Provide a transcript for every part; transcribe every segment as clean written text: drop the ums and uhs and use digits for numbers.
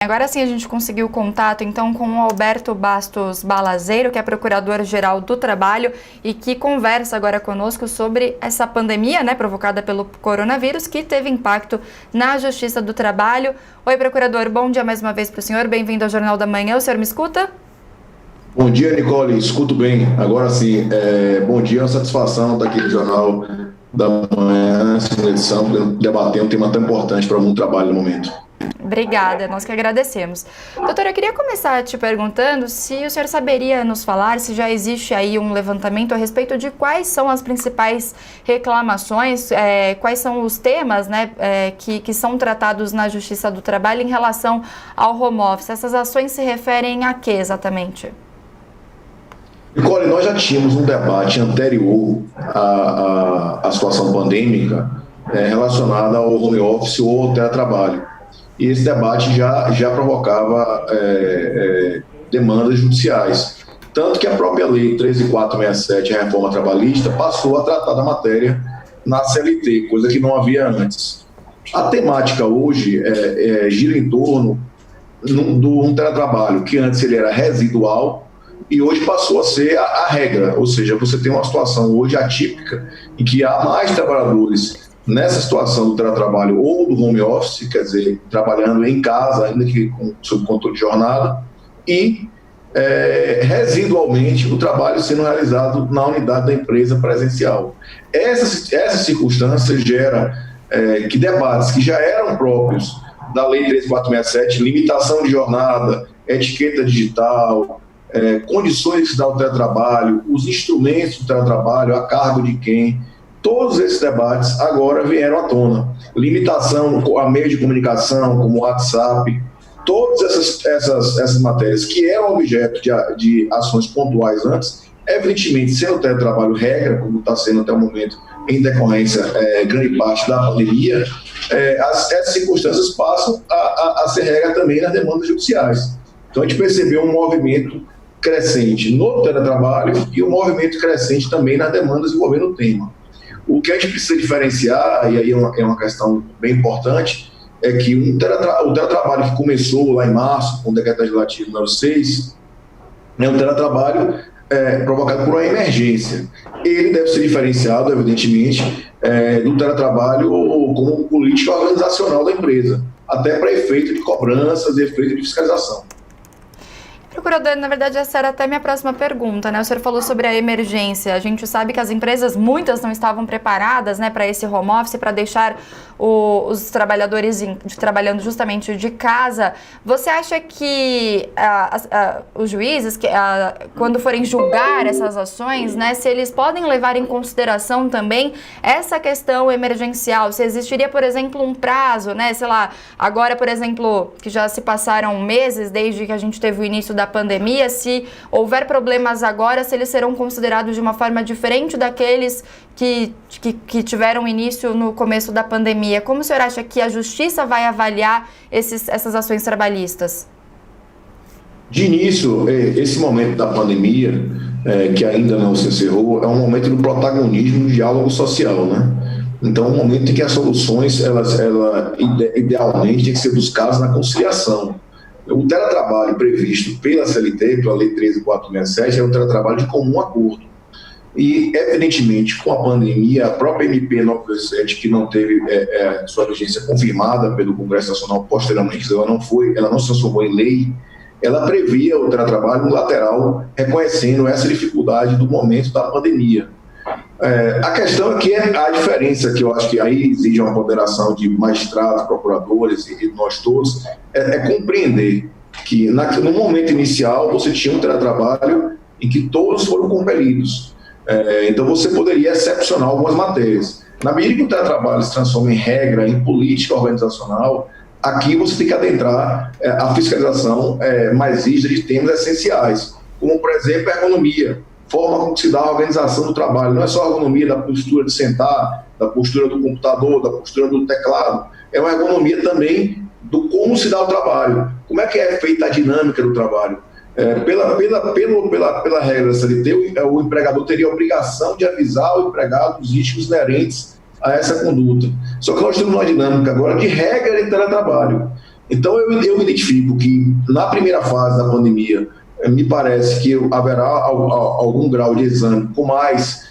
Agora sim a gente conseguiu contato então com o Alberto Bastos Balazeiro, que é Procurador-Geral do Trabalho e que conversa agora conosco sobre essa pandemia, provocada pelo coronavírus, que teve impacto na Justiça do Trabalho. Oi, Procurador, bom dia mais uma vez para o senhor, bem-vindo ao Jornal da Manhã, o senhor me escuta? Bom dia, Nicole, escuto bem. Agora sim, bom dia, é uma satisfação estar aqui no Jornal da Manhã, essa edição, debater um tema tão importante para o mundo do trabalho no momento. Obrigada, nós que agradecemos. Doutora, eu queria começar te perguntando se o senhor saberia nos falar se já existe aí um levantamento a respeito de quais são as principais reclamações, quais são os temas que são tratados na Justiça do Trabalho em relação ao home office. Essas ações se referem a quê exatamente? Nicole, nós já tínhamos um debate anterior à situação pandêmica relacionada ao home office ou ao teletrabalho. E esse debate já provocava demandas judiciais. Tanto que a própria Lei 13.467, a reforma trabalhista, passou a tratar da matéria na CLT, coisa que não havia antes. A temática hoje gira em torno do teletrabalho, que antes ele era residual e hoje passou a ser a regra. Ou seja, você tem uma situação hoje atípica em que há mais trabalhadores nessa situação do teletrabalho ou do home office, quer dizer, trabalhando em casa, ainda que sob controle de jornada, e residualmente o trabalho sendo realizado na unidade da empresa presencial. Essa circunstância gera que debates que já eram próprios da Lei 13.467, limitação de jornada, etiqueta digital, condições de se dar o teletrabalho, os instrumentos do teletrabalho, a cargo de quem. Todos esses debates agora vieram à tona. Limitação a meio de comunicação, como WhatsApp, todas essas matérias que eram objeto de ações pontuais antes, evidentemente, sendo o teletrabalho regra, como está sendo até o momento, em decorrência grande parte da pandemia, essas circunstâncias passam a ser regra também nas demandas judiciais. Então, a gente percebeu um movimento crescente no teletrabalho e um movimento crescente também nas demandas envolvendo o tema. O que a gente precisa diferenciar, e aí é uma questão bem importante, é que o teletrabalho que começou lá em março, com o decreto legislativo número 6, é um teletrabalho provocado por uma emergência. Ele deve ser diferenciado, evidentemente, do teletrabalho como política organizacional da empresa, até para efeito de cobranças e efeito de fiscalização. Procurador, na verdade, essa era até minha próxima pergunta, O senhor falou sobre a emergência. A gente sabe que as empresas, muitas não estavam preparadas, para esse home office, para deixar os trabalhadores trabalhando justamente de casa. Você acha que os juízes, quando forem julgar essas ações, se eles podem levar em consideração também essa questão emergencial? Se existiria, por exemplo, um prazo, sei lá, agora, por exemplo, que já se passaram meses desde que a gente teve o início da pandemia, se houver problemas agora, se eles serão considerados de uma forma diferente daqueles que tiveram início no começo da pandemia. Como o senhor acha que a Justiça vai avaliar essas ações trabalhistas? De início, esse momento da pandemia, que ainda não se encerrou, é um momento do protagonismo do diálogo social, Então, é um momento em que as soluções, idealmente, têm que ser buscadas na conciliação. O teletrabalho previsto pela CLT, pela Lei 13.467, é um teletrabalho de comum acordo. E, evidentemente, com a pandemia, a própria MP 927, que não teve sua vigência confirmada pelo Congresso Nacional posteriormente, ela não se transformou em lei, ela previa o teletrabalho lateral, reconhecendo essa dificuldade do momento da pandemia. A questão é que a diferença, que eu acho que aí exige uma ponderação de magistrados, procuradores e nós todos, compreender que no momento inicial você tinha um teletrabalho em que todos foram compelidos. Então você poderia excepcionar algumas matérias. Na medida que o teletrabalho se transforma em regra, em política organizacional, aqui você tem que adentrar a fiscalização mais rígida de temas essenciais, como, por exemplo, a ergonomia, forma como se dá a organização do trabalho. Não é só a ergonomia da postura de sentar, da postura do computador, da postura do teclado. É uma ergonomia também do como se dá o trabalho. Como é que é feita a dinâmica do trabalho? Pela regra da CLT, o empregador teria a obrigação de avisar o empregado dos riscos inerentes a essa conduta. Só que nós temos uma dinâmica agora de regra de teletrabalho. Então, eu identifico que, na primeira fase da pandemia, me parece que haverá algum grau de exame com mais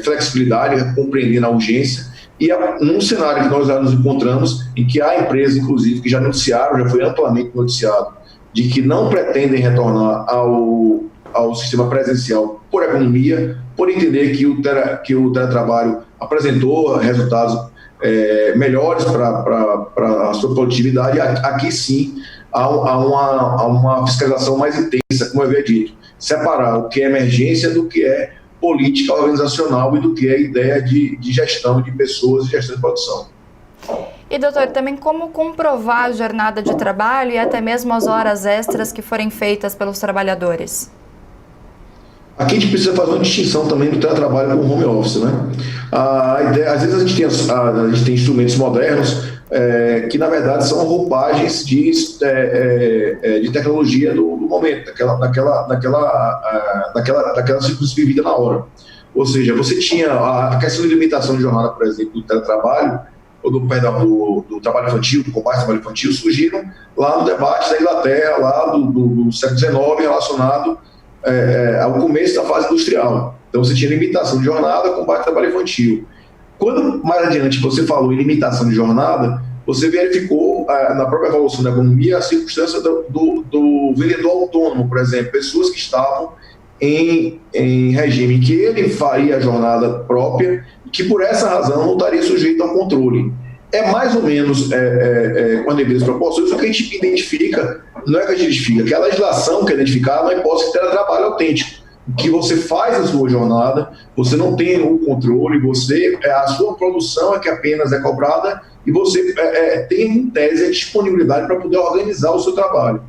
flexibilidade, compreendendo a urgência, e num cenário que nós já nos encontramos, em que há empresas, inclusive, que já noticiaram, já foi amplamente noticiado, de que não pretendem retornar ao sistema presencial por economia, por entender que o teletrabalho apresentou resultados melhores para a sua produtividade. Aqui sim há uma fiscalização mais intensa, como eu havia dito, separar o que é emergência do que é política organizacional e do que é ideia de gestão de pessoas e gestão de produção. E, doutor, também como comprovar a jornada de trabalho e até mesmo as horas extras que forem feitas pelos trabalhadores? Aqui a gente precisa fazer uma distinção também do teletrabalho com o home office, né? Às vezes a gente tem instrumentos modernos que, na verdade, são roupagens de tecnologia do momento, daquela circunstância vivida na hora. Ou seja, você tinha a questão de limitação de jornada, por exemplo, do teletrabalho, ou do trabalho infantil, do combate ao trabalho infantil, surgiram lá no debate da Inglaterra, lá do século XIX, relacionado ao começo da fase industrial. Então você tinha limitação de jornada, combate ao trabalho infantil. Quando mais adiante você falou em limitação de jornada, você verificou na própria evolução da economia a circunstância do vendedor autônomo, por exemplo, pessoas que estavam em regime que ele faria a jornada própria e que por essa razão não estaria sujeito ao controle. É mais ou menos com as devidas proporções o que a gente identifica, não é que a gente identifica, que a legislação quer identificar uma hipótese de teletrabalho autêntico, que você faz a sua jornada, você não tem o controle, a sua produção é que apenas é cobrada e você tem, em tese, a disponibilidade para poder organizar o seu trabalho.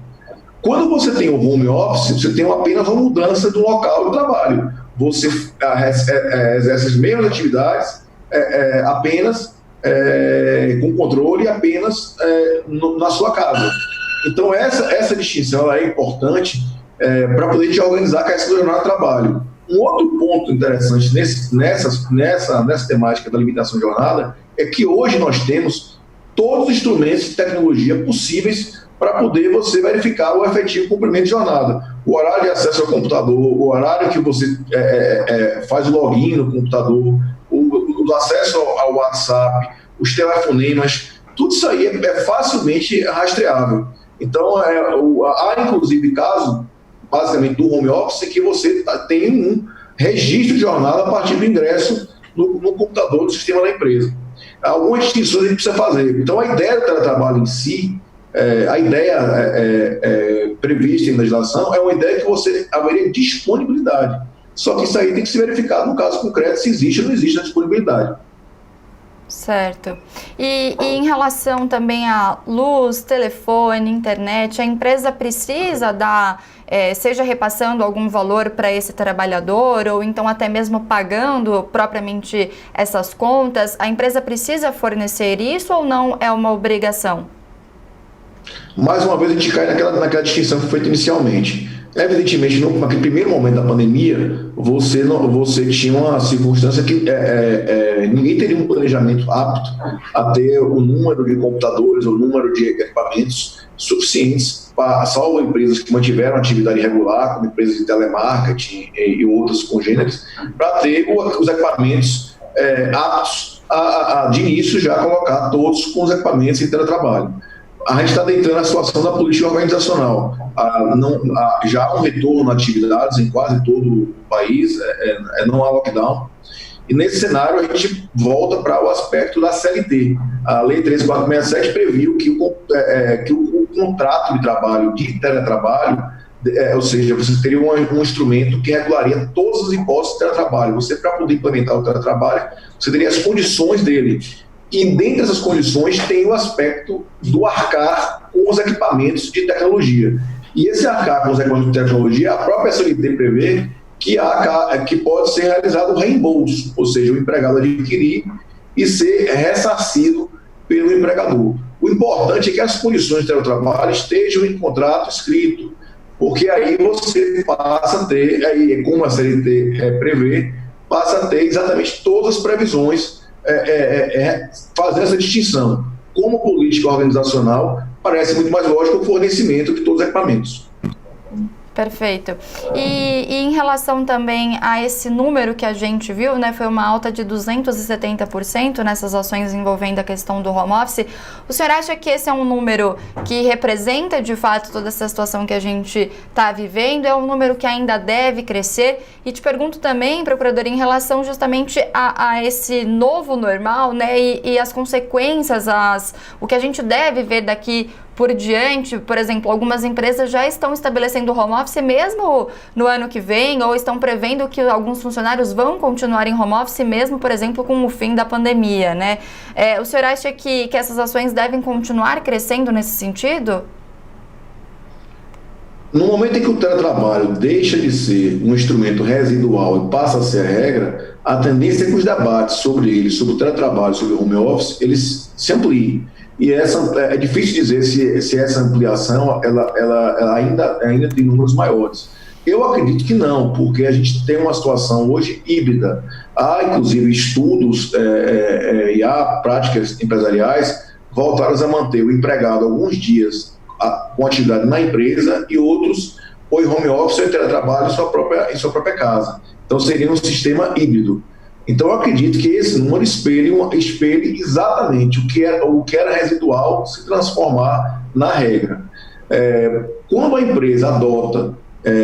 Quando você tem o home office, você tem apenas uma mudança do local do trabalho. Você exerce as mesmas atividades, apenas com controle, apenas na sua casa. Então, essa distinção é importante para poder te organizar com essa jornada de trabalho. Um outro ponto interessante nessa temática da limitação de jornada é que hoje nós temos todos os instrumentos de tecnologia possíveis para poder você verificar o efetivo cumprimento de jornada. O horário de acesso ao computador, o horário que você faz o login no computador, o acesso ao WhatsApp, os telefonemas, tudo isso aí é facilmente rastreável. Então, há inclusive caso, basicamente do home office, que você tem um registro de jornada a partir do ingresso no computador do sistema da empresa. Algumas distinções a gente precisa fazer. Então, a ideia do teletrabalho em si, a ideia prevista em legislação é uma ideia que você haveria disponibilidade. Só que isso aí tem que ser verificado no caso concreto se existe ou não existe a disponibilidade. Certo. E em relação também a luz, telefone, internet, a empresa precisa dar, seja repassando algum valor para esse trabalhador ou então até mesmo pagando propriamente essas contas, a empresa precisa fornecer isso ou não é uma obrigação? Mais uma vez a gente cai naquela distinção que foi feita inicialmente. Evidentemente, naquele primeiro momento da pandemia, você tinha uma circunstância que ninguém teria um planejamento apto a ter o número de computadores, o número de equipamentos suficientes, salvo empresas que mantiveram atividade regular, como empresas de telemarketing e outras congêneres, para ter os equipamentos aptos de início já colocar todos com os equipamentos em teletrabalho. A gente está adentrando a situação da política organizacional. Já há um retorno a atividades em quase todo o país, não há lockdown. E nesse cenário a gente volta para o aspecto da CLT. A Lei 13467 previu que o contrato de trabalho, de teletrabalho, ou seja, você teria um instrumento que regularia todas as hipóteses de teletrabalho. Você, para poder implementar o teletrabalho, você teria as condições dele. E dentre essas condições tem o aspecto do arcar com os equipamentos de tecnologia. E esse arcar com os equipamentos de tecnologia, a própria CLT prevê que pode ser realizado o reembolso, ou seja, o empregado adquirir e ser ressarcido pelo empregador. O importante é que as condições de teletrabalho estejam em contrato escrito, porque aí você passa a ter, como a CLT prevê, passa a ter exatamente todas as previsões, fazer essa distinção. como política organizacional, parece muito mais lógico o fornecimento de todos os equipamentos. Perfeito. E em relação também a esse número que a gente viu, né, foi uma alta de 270% nessas ações envolvendo a questão do home office. O senhor acha que esse é um número que representa de fato toda essa situação que a gente está vivendo? É um número que ainda deve crescer? E te pergunto também, procurador, em relação justamente a esse novo normal, né, e as consequências, o que a gente deve ver daqui por diante. Por exemplo, algumas empresas já estão estabelecendo home office mesmo no ano que vem, ou estão prevendo que alguns funcionários vão continuar em home office mesmo, por exemplo, com o fim da pandemia, né? O senhor acha que essas ações devem continuar crescendo nesse sentido? No momento em que o teletrabalho deixa de ser um instrumento residual e passa a ser a regra, a tendência é que os debates sobre ele, sobre o teletrabalho, sobre o home office, eles se ampliem. E é difícil dizer se essa ampliação ela ainda tem números maiores. Eu acredito que não, porque a gente tem uma situação hoje híbrida. Há, inclusive, estudos e há práticas empresariais voltadas a manter o empregado alguns dias com atividade na empresa e outros ou em home office ou em teletrabalho em sua própria casa. Então, seria um sistema híbrido. Então, eu acredito que esse número espelhe exatamente o que era residual se transformar na regra. Quando a empresa adota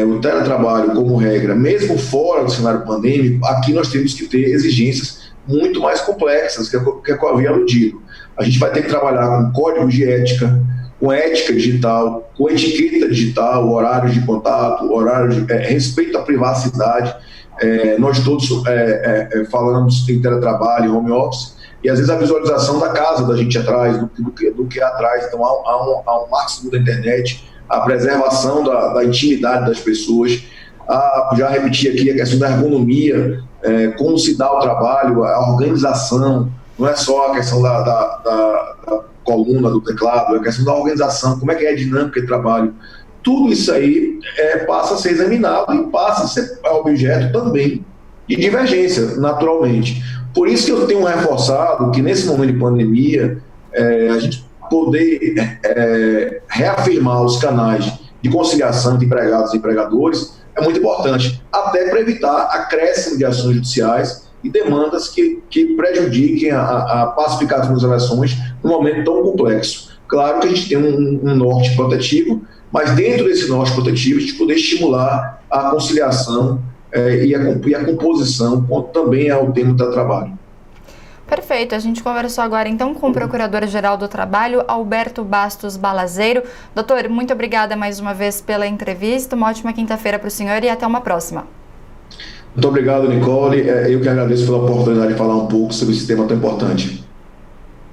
o teletrabalho como regra, mesmo fora do cenário pandêmico, aqui nós temos que ter exigências muito mais complexas, que é o que eu havia aludido. A gente vai ter que trabalhar com códigos de ética, com ética digital, com etiqueta digital, horários de contato, respeito à privacidade. Nós todos falamos em teletrabalho, home office, e às vezes a visualização da casa da gente atrás, do que atrás. Então há um máximo da internet, a preservação da intimidade das pessoas. Já repeti aqui a questão da ergonomia, como se dá o trabalho, a organização, não é só a questão da coluna, do teclado, é a questão da organização, como é que é a dinâmica de trabalho. Tudo isso aí passa a ser examinado e passa a ser objeto também de divergência, naturalmente. Por isso que eu tenho reforçado que nesse momento de pandemia, a gente poder reafirmar os canais de conciliação de empregados e empregadores é muito importante, até para evitar acréscimo de ações judiciais e demandas que prejudiquem a pacificação das eleições num momento tão complexo. Claro que a gente tem um norte protetivo, mas dentro desse norte protetivo a gente poder estimular a conciliação e a composição, também é o tema do trabalho. Perfeito, a gente conversou agora então com o Procurador-Geral do Trabalho, Alberto Bastos Balazeiro. Doutor, muito obrigada mais uma vez pela entrevista, uma ótima quinta-feira para o senhor e até uma próxima. Muito obrigado, Nicole. Eu que agradeço pela oportunidade de falar um pouco sobre esse tema tão importante.